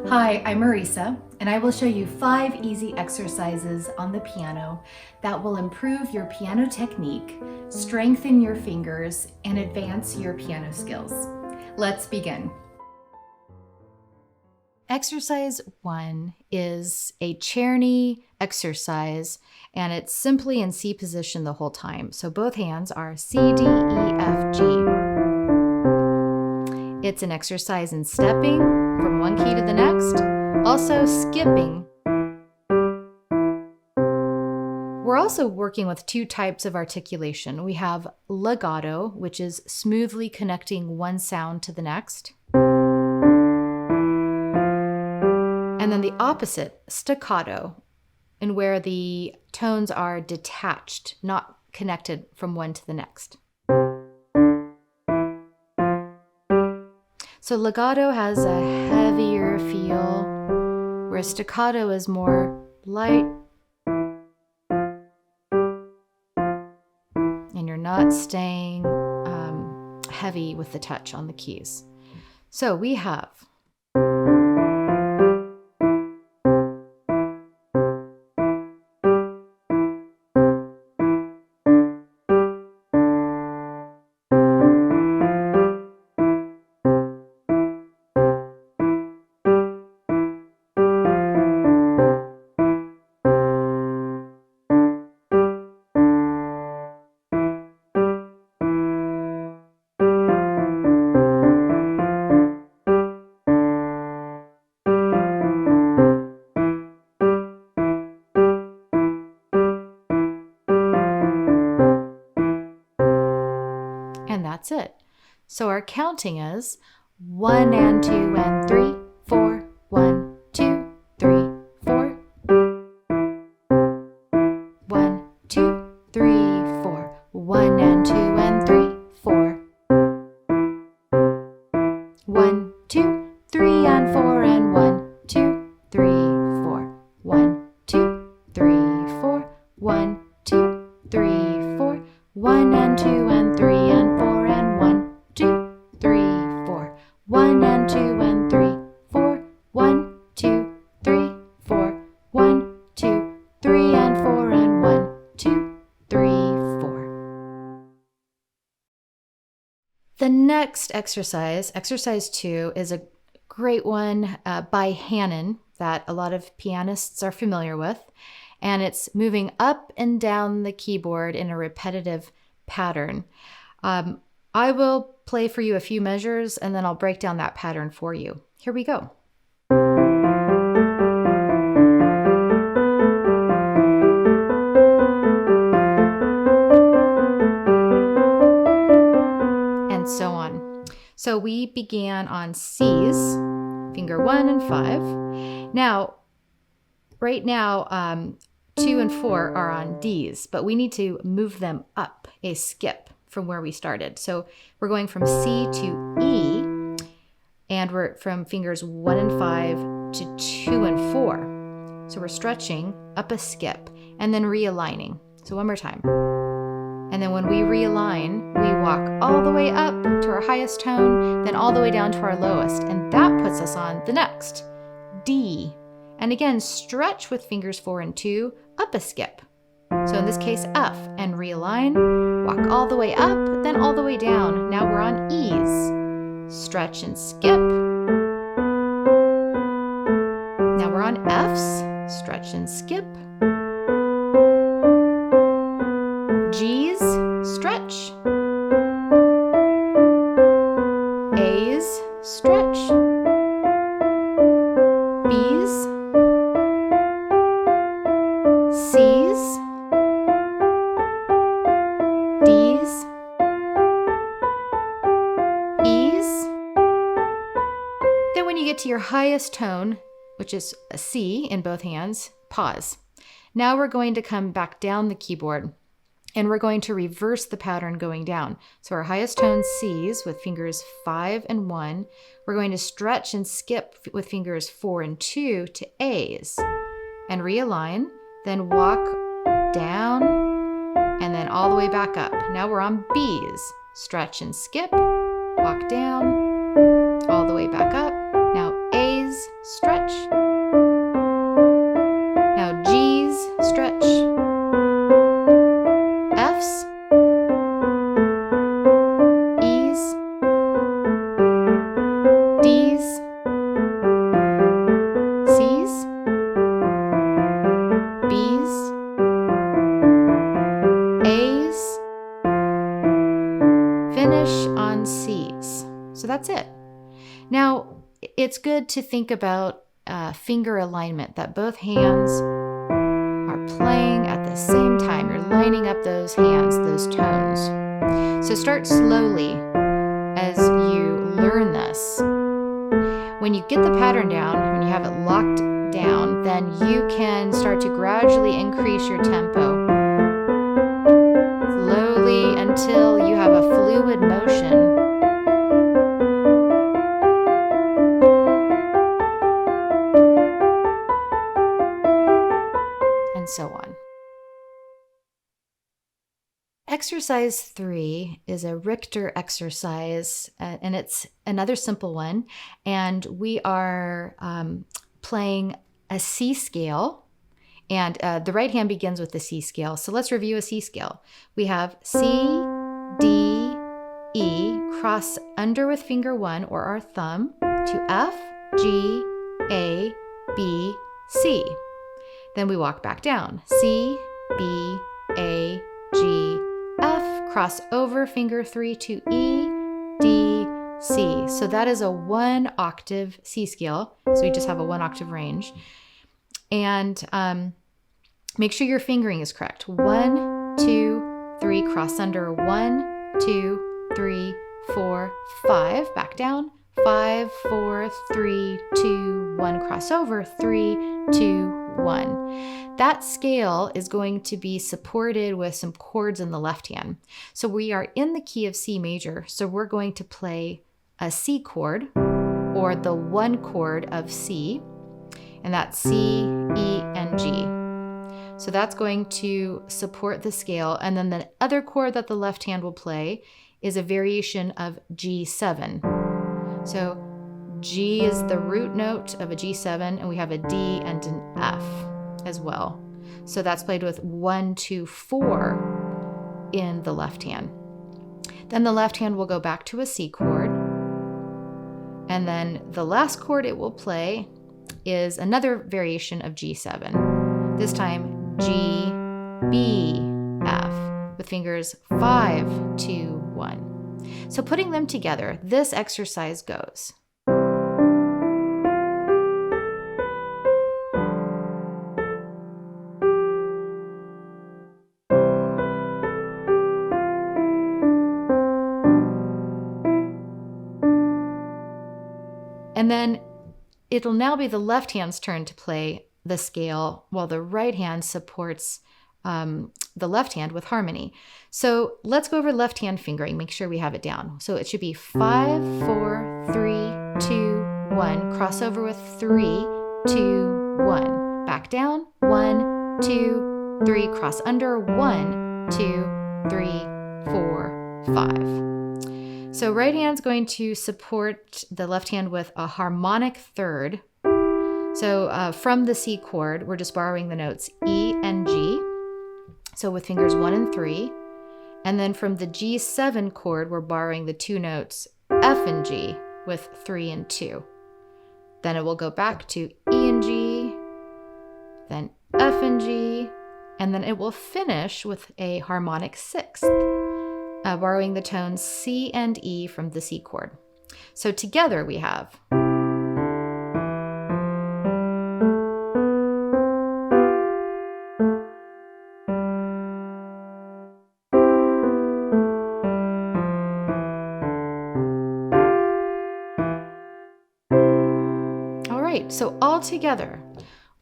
Hi, I'm Marisa, and I will show you 5 easy exercises on the piano that will improve your piano technique, strengthen your fingers, and advance your piano skills. Let's begin. Exercise 1 is a chair knee exercise, and it's simply in C position the whole time. So both hands are C, D, E, F, G. It's an exercise in stepping from one key to the next, also skipping. We're also working with 2 types of articulation. We have legato, which is smoothly connecting one sound to the next. And then the opposite, staccato, and where the tones are detached, not connected from one to the next. So legato has a heavier feel, whereas staccato is more light. And you're not staying heavy with the touch on the keys. So we have and that's it. So our counting is 1 and 2 and 3, 4, 1, 2, 3, 4. 1, 2, 3, 4. 1 and 2 and 3, 4. 1, 2, 3 and 4 and 1, 2, 3, 4. 1, 2, 3, 4. 1, 2, 3, 4. 1 and 2 and 3 and 4 and 1, 2, 3, 4. 1 and 2 and 3, 4. 1, 2, 3, 4. 1, 2, 3 and 4 and 1, 2, 3, 4. The next exercise, exercise 2, is a great one by Hannon that a lot of pianists are familiar with. And it's moving up and down the keyboard in a repetitive pattern. I will play for you a few measures and then I'll break down that pattern for you. Here we go. And so on. So we began on C's, finger 1 and 5. Now, right now, 2 and 4 are on D's, but we need to move them up a skip from where we started. So we're going from C to E, and we're from fingers 1 and 5 to 2 and 4. So we're stretching up a skip and then realigning. So one more time. And then when we realign, we walk all the way up to our highest tone, then all the way down to our lowest. And that puts us on the next, D. And again, stretch with fingers 4 and 2, up a skip. So in this case, F, and realign, walk all the way up, then all the way down. Now we're on E's. Stretch and skip. Now we're on F's. Stretch and skip. G's, stretch. A's, stretch. B's, C's, D's, E's. Then when you get to your highest tone, which is a C in both hands, pause. Now we're going to come back down the keyboard and we're going to reverse the pattern going down. So our highest tone C's with fingers 5 and 1. We're going to stretch and skip with fingers 4 and 2 to A's and realign. Then walk down, and then all the way back up. Now we're on B's. Stretch and skip, walk down, all the way back up. Now A's, stretch. Now G's, stretch. F's, E's, D's, C's, B's, A's, finish on C's. So that's it. Now, it's good to think about finger alignment, that both hands are playing at the same time. You're lining up those hands, those tones. So start slowly as you learn this. When you get the pattern down, when you have it locked down, then you can start to gradually increase your tempo. Slowly until you have a fluid motion. And so on. Exercise 3 is a Richter exercise, and it's another simple one. And we are playing a C scale, and the right hand begins with the C scale. So let's review a C scale. We have C, D, E, cross under with finger 1 or our thumb to F, G, A, B, C. Then we walk back down. C, B, A, G, F, cross over finger 3 to E, D, C. So that is a 1 octave C scale. So we just have a 1 octave range. And make sure your fingering is correct. 1, 2, 3, cross under. 1, 2, 3, 4, 5. Back down. 5, 4, 3, 2, 1. Cross over. 3, 2, 1. That scale is going to be supported with some chords in the left hand. So we are in the key of C major. So we're going to play a C chord, or the 1 chord of C, and that's C, E, and G. So that's going to support the scale. And then the other chord that the left hand will play is a variation of G7. So G is the root note of a G7, and we have a D and an F as well. So that's played with 1, 2, 4 in the left hand. Then the left hand will go back to a C chord. And then the last chord it will play is another variation of G7. This time G, B, F, with fingers 5, 2, 1. So putting them together, this exercise goes. And then it'll now be the left hand's turn to play the scale, while the right hand supports the left hand with harmony. So let's go over left hand fingering, make sure we have it down. So it should be 5, 4, 3, 2, 1. Cross over with 3, 2, 1. Back down. 1, 2, 3. Cross under. 1, 2, 3, 4, 5. So right hand's going to support the left hand with a harmonic third. So from the C chord, we're just borrowing the notes E and G. So with fingers 1 and 3. And then from the G7 chord, we're borrowing the 2 notes F and G with 3 and 2. Then it will go back to E and G, then F and G, and then it will finish with a harmonic 6th. Borrowing the tones C and E from the C chord. So together we have. All right, so all together.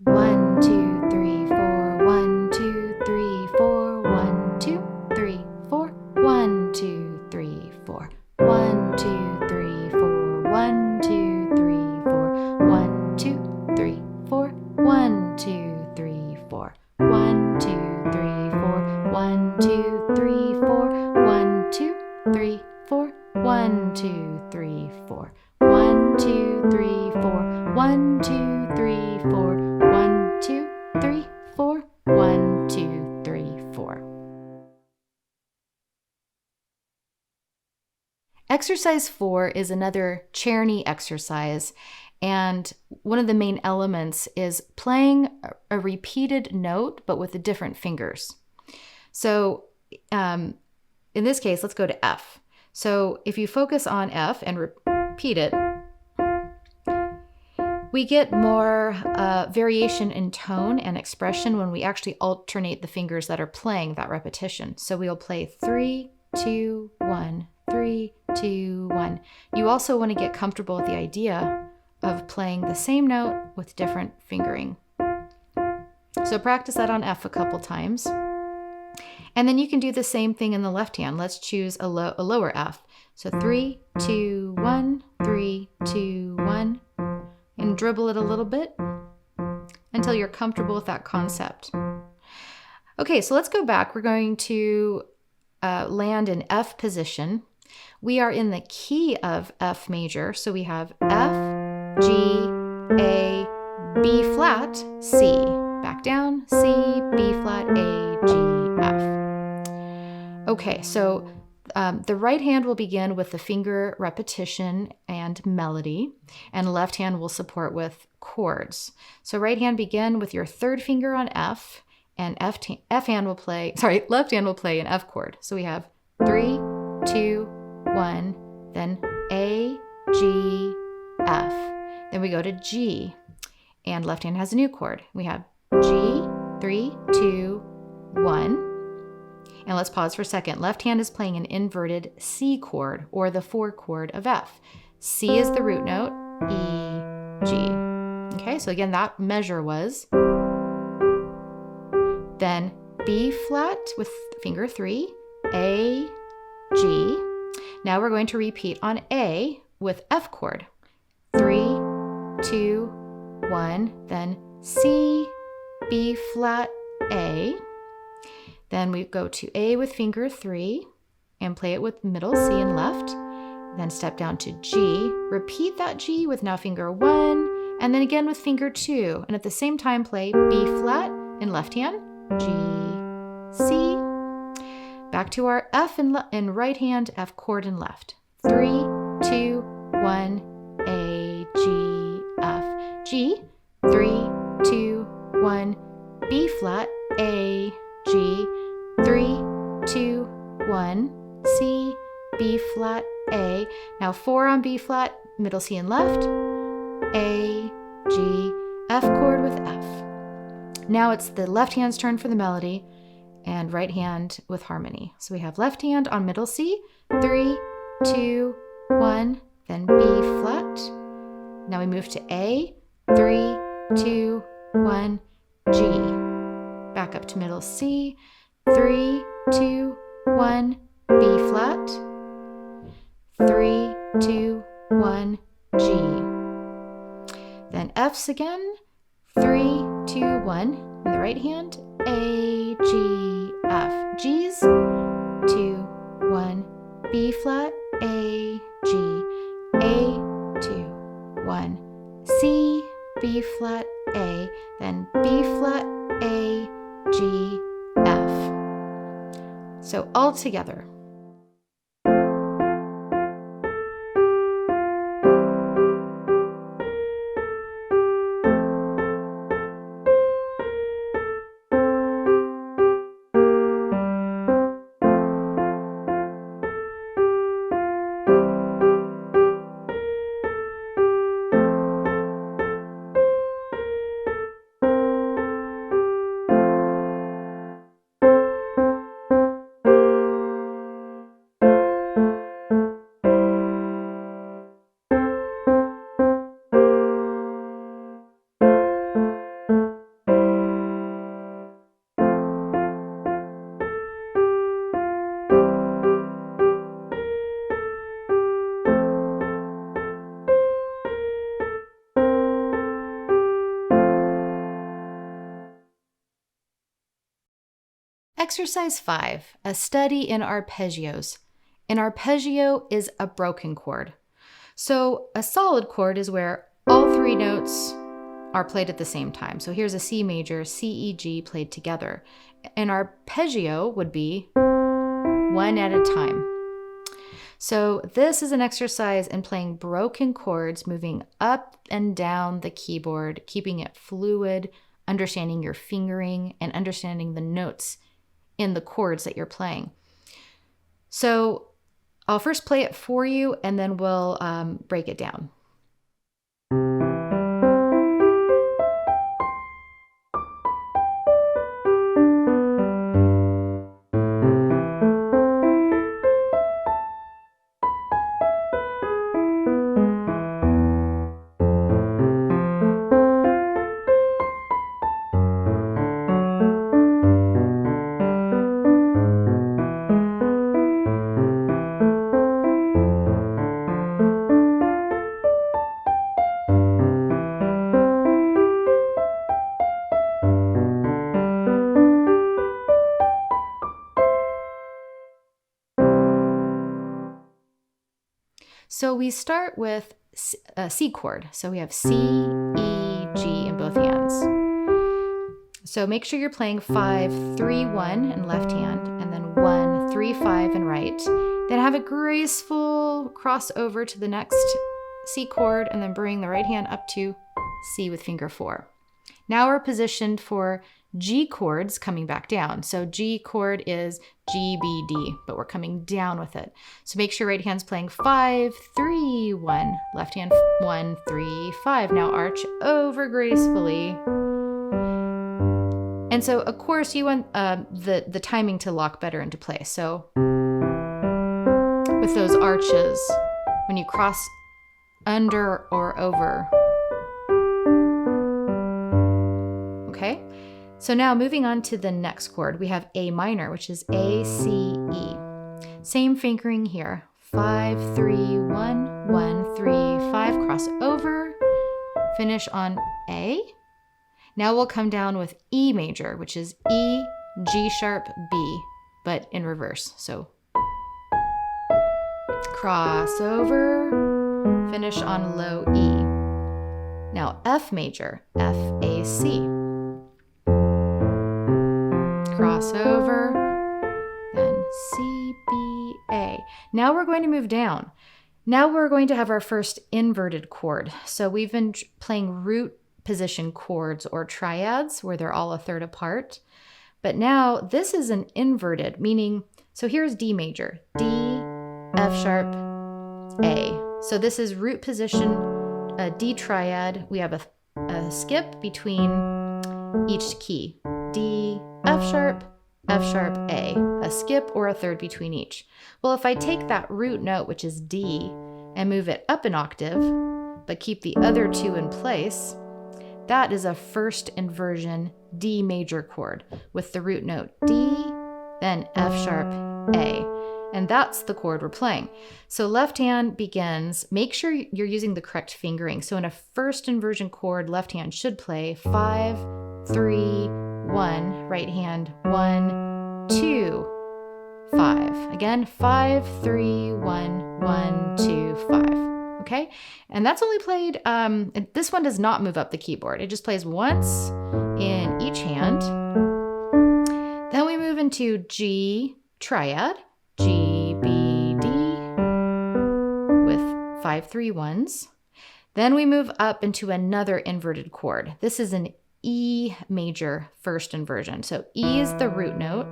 1, 2, 3, 4, 1, 2, 3, 4, 1, 2, 3, 4. 1, 2, 3, 4. 1, 2, 3, 4. 1, 2, 3, 4. 1, 2, 3, 4. 1, 2, 3, 4. 1, 2, 3, 4. 1, 2, 3, 4. 1, 2, 3, 4. 1, 2, 3, 4. 1, 1, 2, 3, 4. 1, 2, 3, 4. 1, 2, 3, 4. 1, 2, 3, 4. Exercise 4 is another Czerny exercise, and one of the main elements is playing a repeated note but with the different fingers. So in this case, let's go to F. So if you focus on F and repeat it, we get more variation in tone and expression when we actually alternate the fingers that are playing that repetition. So we'll play 3, 2, 1, 3, 2, 1. You also want to get comfortable with the idea of playing the same note with different fingering. So practice that on F a couple times. And then you can do the same thing in the left hand. Let's choose a lower F. So 3, 2, 1, 3, 2, 1. And dribble it a little bit until you're comfortable with that concept. Okay, so let's go back. We're going to land in F position. We are in the key of F major, so we have F, G, A, B flat, C. Back down, C, B flat, A, G, F. Okay, so the right hand will begin with the finger repetition and melody, and left hand will support with chords. So right hand begin with your third finger on F, and left hand will play an F chord. So we have 3, 2, 1, then A, G, F. Then we go to G, and left hand has a new chord. We have G, 3, 2, 1. And let's pause for a second. Left hand is playing an inverted C chord, or the 4 chord of F. C is the root note, E, G. Okay, so again, that measure was. Then B flat with finger 3, A, G. Now we're going to repeat on A with F chord. 3, 2, 1, then C, B flat, A. Then we go to A with finger 3 and play it with middle C and left. Then step down to G. Repeat that G with now finger 1 and then again with finger 2. And at the same time play B flat in left hand, G, C. Back to our F in right hand, F chord in left. 3, 2, 1, A, G, F, G. 3, 2, 1, B flat, A, G. 3, 2, 1, C, B flat, A. Now 4 on B flat, middle C and left, A, G, F chord with F. Now it's the left hand's turn for the melody and right hand with harmony. So we have left hand on middle C, 3, 2, 1, then B flat. Now we move to A, 3, 2, 1, G. Back up to middle C, 3, 2, 1, B flat, 3, 2, 1, G. Then F's again, 3, 2, 1, in the right hand, A, G, F. G's, 2, 1, B flat, A, G, A, 2, 1, C, B flat, A, then B flat, A, G, F. So all together. Exercise 5, a study in arpeggios. An arpeggio is a broken chord. So a solid chord is where all three notes are played at the same time. So here's a C major, C, E, G played together. And arpeggio would be one at a time. So this is an exercise in playing broken chords, moving up and down the keyboard, keeping it fluid, understanding your fingering, and understanding the notes in the chords that you're playing. So I'll first play it for you, and then we'll break it down. So we start with a C chord. So we have C, E, G in both hands. So make sure you're playing 5, 3, 1 in left hand, and then 1, 3, 5 in right. Then have a graceful crossover to the next C chord, and then bring the right hand up to C with finger 4. Now we're positioned for G chords coming back down. So G chord is G, B, D, but we're coming down with it. So make sure right hand's playing 5, 3, 1, left hand 1, 3, 5. Now arch over gracefully. And so of course you want the timing to lock better into place. So with those arches, when you cross under or over. Okay? So now moving on to the next chord, we have A minor, which is A, C, E. Same fingering here. 5, 3, 1, 1, 3, 5, cross over, finish on A. Now we'll come down with E major, which is E, G sharp, B, but in reverse. So cross over, finish on low E. Now F major, F, A, C. Cross over, then C, B, A. Now we're going to move down. Now we're going to have our first inverted chord. So we've been playing root position chords or triads where they're all a third apart. But now this is an inverted, meaning, so here's D major, D, F sharp, A. So this is root position, a D triad. We have a skip between each key. D, F sharp, A, a skip or a third between each. Well, if I take that root note, which is D, and move it up an octave, but keep the other two in place, that is a first inversion D major chord with the root note D, then F sharp, A. And that's the chord we're playing. So left hand begins, make sure you're using the correct fingering. So in a first inversion chord, left hand should play 5, 3, 1, right hand 1, 2, 5. Again, 5, 3, 1, 1, 2, 5. Okay? And that's only played, this one does not move up the keyboard. It just plays once in each hand. Then we move into G triad, G, B, D, with 5, 3, 1s. Then we move up into another inverted chord. This is an E major first inversion. So E is the root note,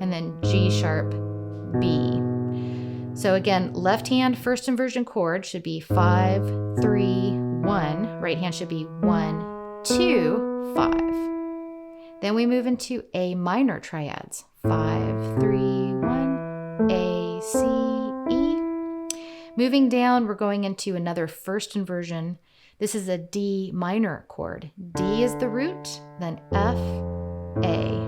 and then G sharp, B. So again, left hand first inversion chord should be 5, 3, 1. Right hand should be 1, 2, 5. Then we move into A minor triads. 5, 3, 1, A, C, E. Moving down, we're going into another first inversion. This is a D minor chord. D is the root, then F, A.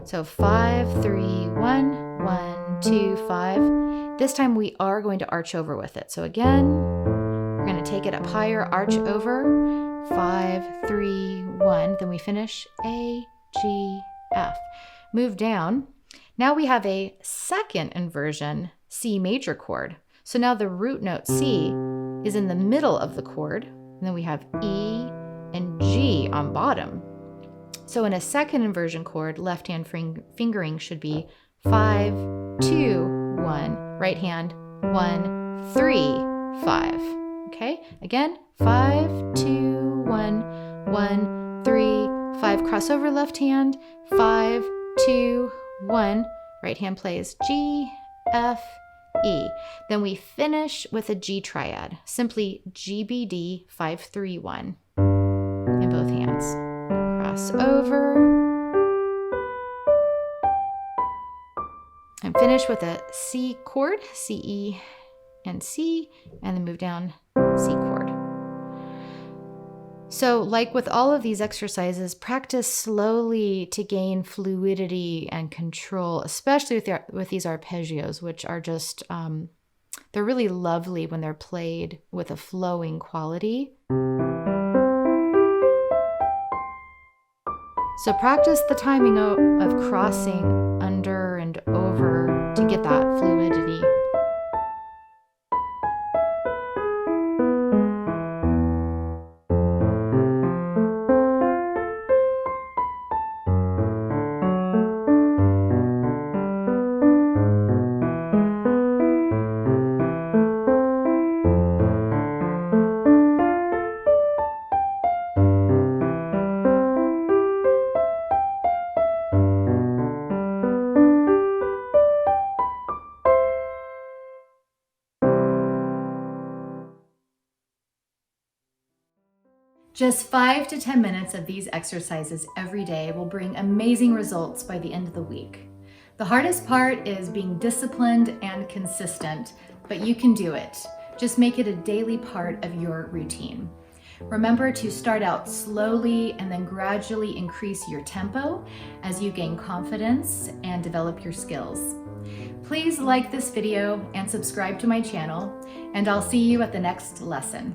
So 5, 3, 1, 1, 2, 5. This time we are going to arch over with it. So again, we're going to take it up higher, arch over, 5, 3, 1. Then we finish A, G, F. Move down. Now we have a second inversion C major chord. So now the root note C is in the middle of the chord, and then we have E and G on bottom. So in a second inversion chord, left hand fingering should be 5, 2, 1, right hand 1, 3, 5. Okay, again 5, 2, 1, 1, 3, 5. Crossover left hand 5, 2, 1. Right hand plays G, F, E. Then we finish with a G triad, simply GBD 5, 3, 1 in both hands. Cross over and finish with a C chord, C, E, and C, and then move down C chord. So like with all of these exercises, practice slowly to gain fluidity and control, especially with these arpeggios, which are just, they're really lovely when they're played with a flowing quality. So practice the timing of crossing under and over to get that fluidity. Just 5 to 10 minutes of these exercises every day will bring amazing results by the end of the week. The hardest part is being disciplined and consistent, but you can do it. Just make it a daily part of your routine. Remember to start out slowly and then gradually increase your tempo as you gain confidence and develop your skills. Please like this video and subscribe to my channel, and I'll see you at the next lesson.